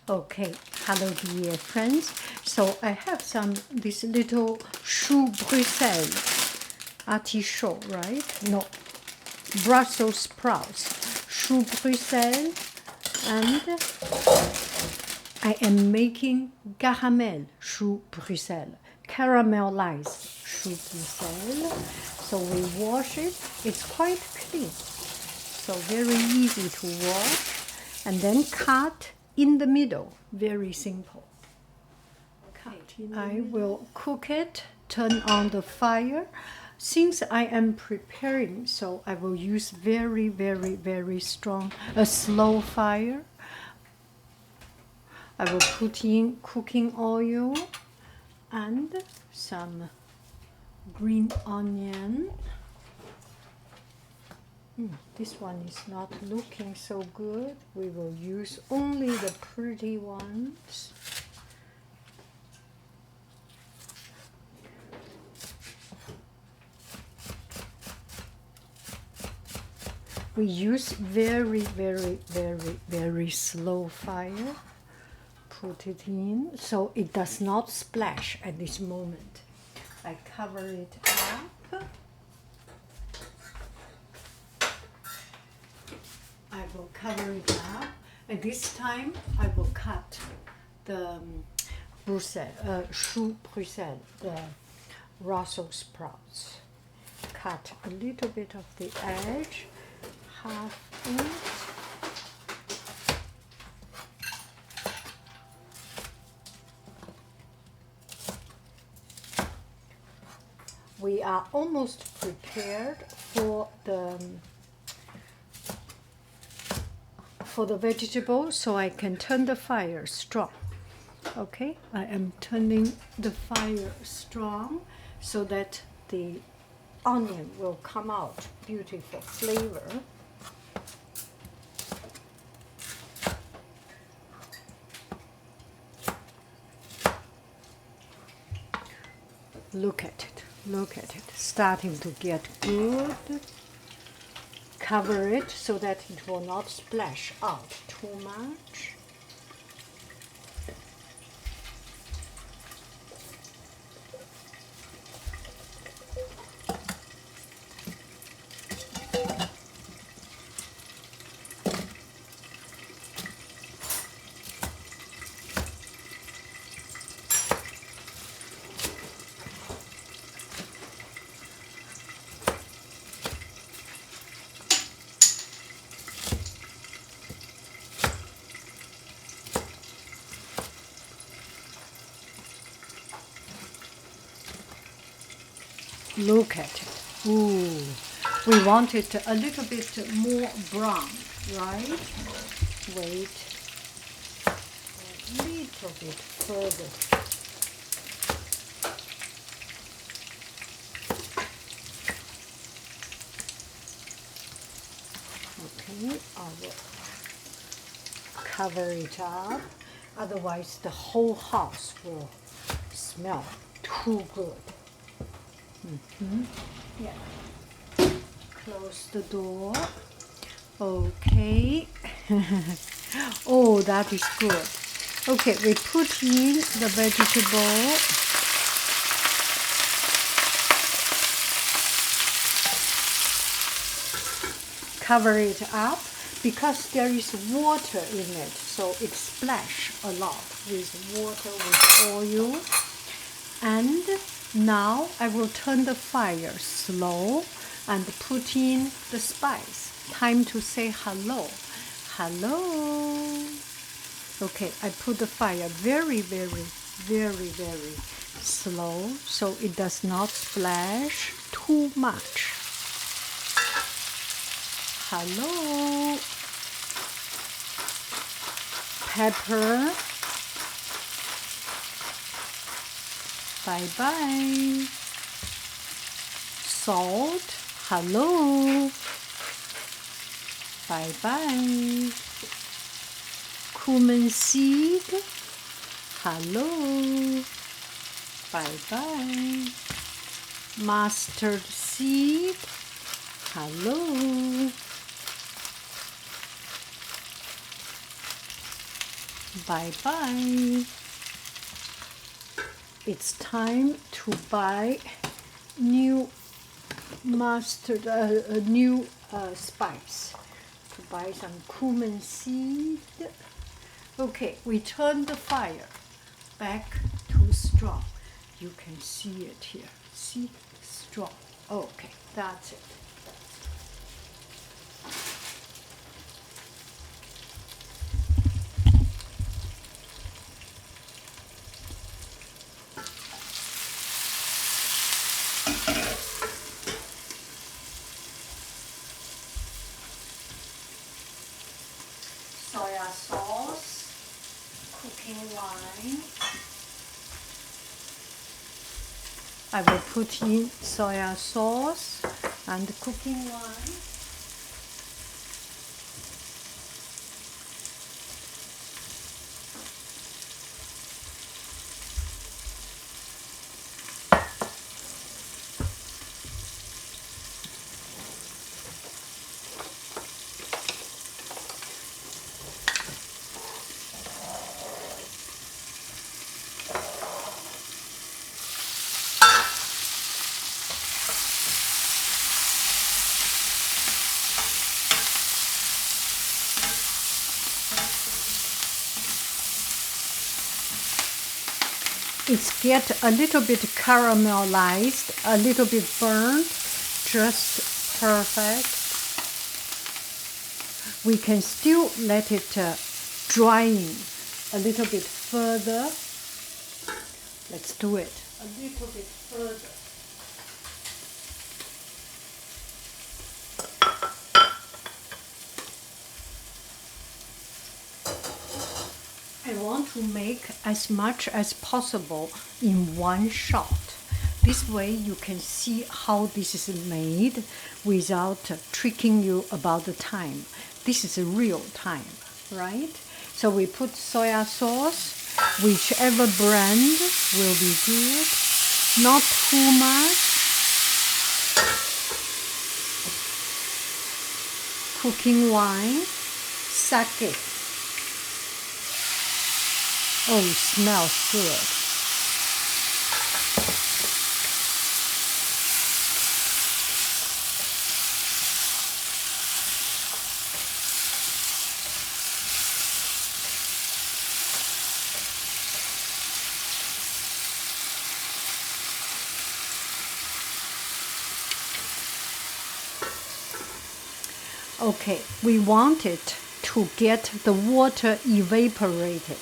Okay, hello dear friends. So I have this little chou Bruxelles artichaut, right? No, Brussels sprouts, chou Bruxelles, and I am making chou Bruxelles, caramelized chou Bruxelles. So we wash it. It's quite clean, so very easy to wash, and then cut in the middle. Very simple. I will cook it, turn on the fire. Since I am preparing, so I will use very, very, very strong, a slow fire. I will put in cooking oil and some green onion. This one is not looking so good. We will use only the pretty ones. We use very, very, very, very slow fire. Put it in so it does not splash at this moment. I cover it up. I will cover it up, and this time I will cut the chou Bruxelles, the Brussels sprouts. Cut a little bit of the edge, half inch. We are almost prepared for the vegetable, so I can turn the fire strong. Okay, I am turning the fire strong so that the onion will come out beautiful flavor. Look at it, look at it, starting to get good. Cover it so that it will not splash out too much. Look at it. Ooh, we want it a little bit more brown, right? Wait a little bit further. Okay, I will cover it up. Otherwise, the whole house will smell too good. Yeah. Close the door. Okay. Oh, that is good. Okay, we put in the vegetable. Cover it up because there is water in it, so it splash a lot with water, with oil. And now I will turn the fire slow and put in the spice. Time to say hello. Hello. Okay, I put the fire very, very, very, very slow so it does not splash too much. Hello. Pepper. Bye-bye. Salt. Hello. Bye-bye. Cumin seed. Hello. Bye-bye. Mustard seed. Hello. Bye-bye. It's time to buy new mustard, new spice. To buy some cumin seed. Okay, we turn the fire back to strong. You can see it here. See? Strong. Okay, that's it. Soya sauce, cooking wine. I will put in soya sauce and cooking wine. It's get a little bit caramelized, a little bit burnt, just perfect. We can still let it dry in a little bit further. Let's do it a little bit further. I want to make as much as possible in one shot. This way you can see how this is made without tricking you about the time. This is a real time, right? So we put soya sauce, whichever brand will be good, not too much. Cooking wine, sake. Oh, it smells good. Okay, we want it to get the water evaporated,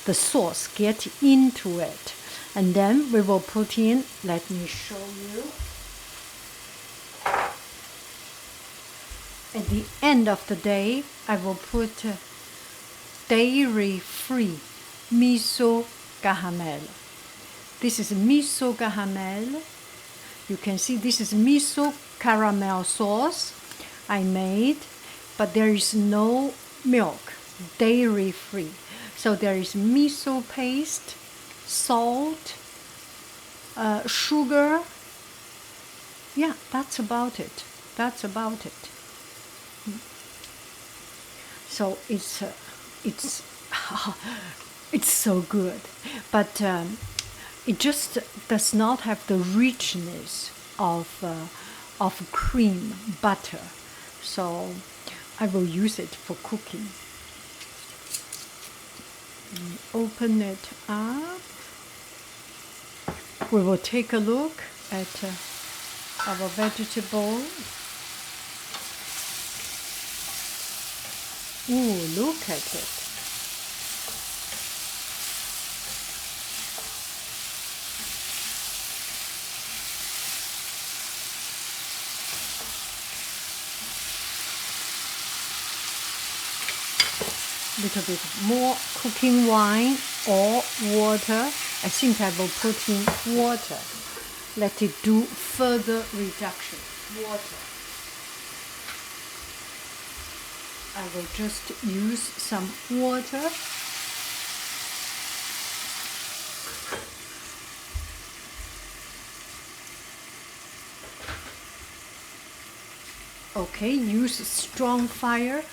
the sauce get into it. And then we will put in, let me show you. At the end of the day, I will put dairy-free miso caramel. This is miso caramel. You can see this is miso caramel sauce I made, but there is no milk, dairy-free. So there is miso paste, salt, sugar. Yeah, that's about it. That's about it. So it's it's so good, but it just does not have the richness of cream butter. So I will use it for cooking. Open it up. We will take a look at our vegetable. Ooh, look at it. Little bit more cooking wine or water. I think I will put in water. Let it do further reduction. Water. I will just use some water. Okay, use strong fire.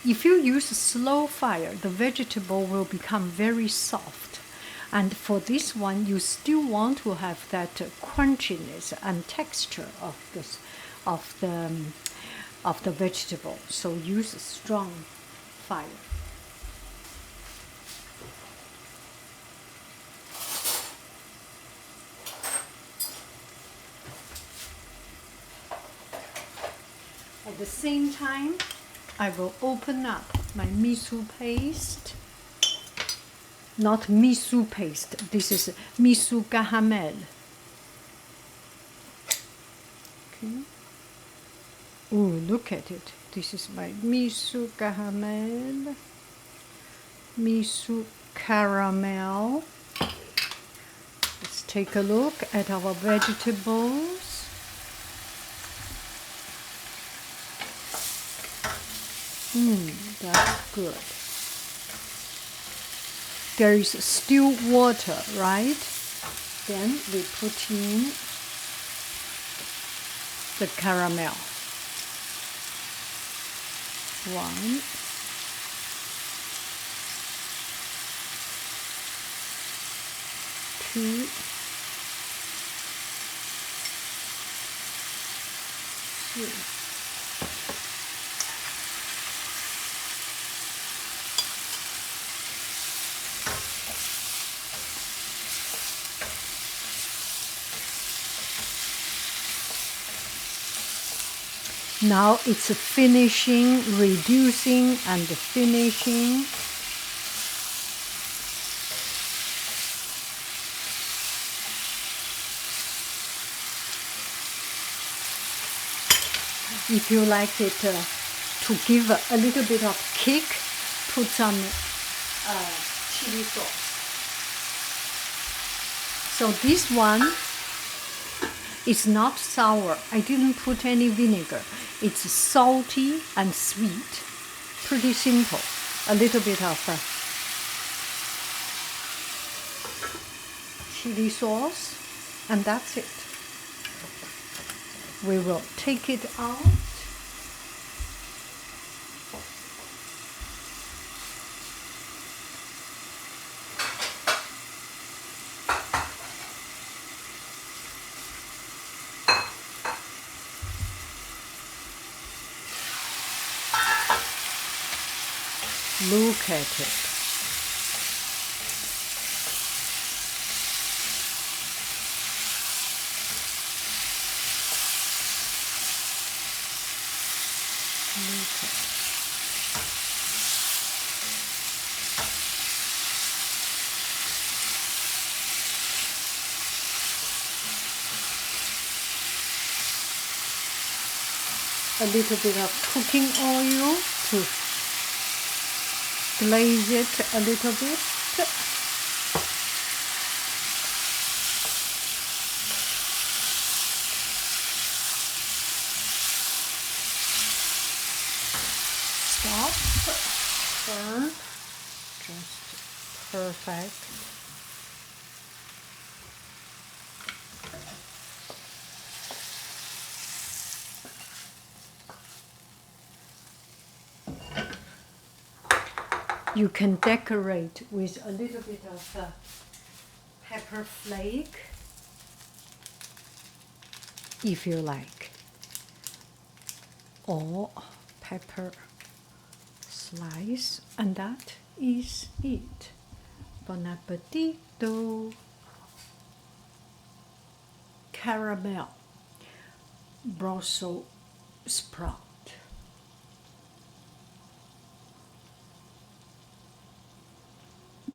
If you use slow fire, the vegetable will become very soft. And for this one, you still want to have that crunchiness and texture of the of the vegetable. So use strong fire. At the same time, I will open up my miso paste. Not miso paste, this is miso caramel. Okay. Oh, look at it. This is my miso caramel, miso caramel. Let's take a look at our vegetables. That's good. There is still water, right? Then we put in the caramel. 1, 2, 3. Now it's finishing, reducing and finishing. If you like it to give a little bit of kick, put some chili sauce. So this one is not sour. I didn't put any vinegar. It's salty and sweet. Pretty simple. A little bit of chili sauce, and that's it. We will take it out. Look at it. Look at it. A little bit of cooking oil to glaze it a little bit. Stop. Turn. Just perfect. You can decorate with a little bit of pepper flake if you like, or pepper slice, and that is it. Bon appetito. Caramel Brussels sprout.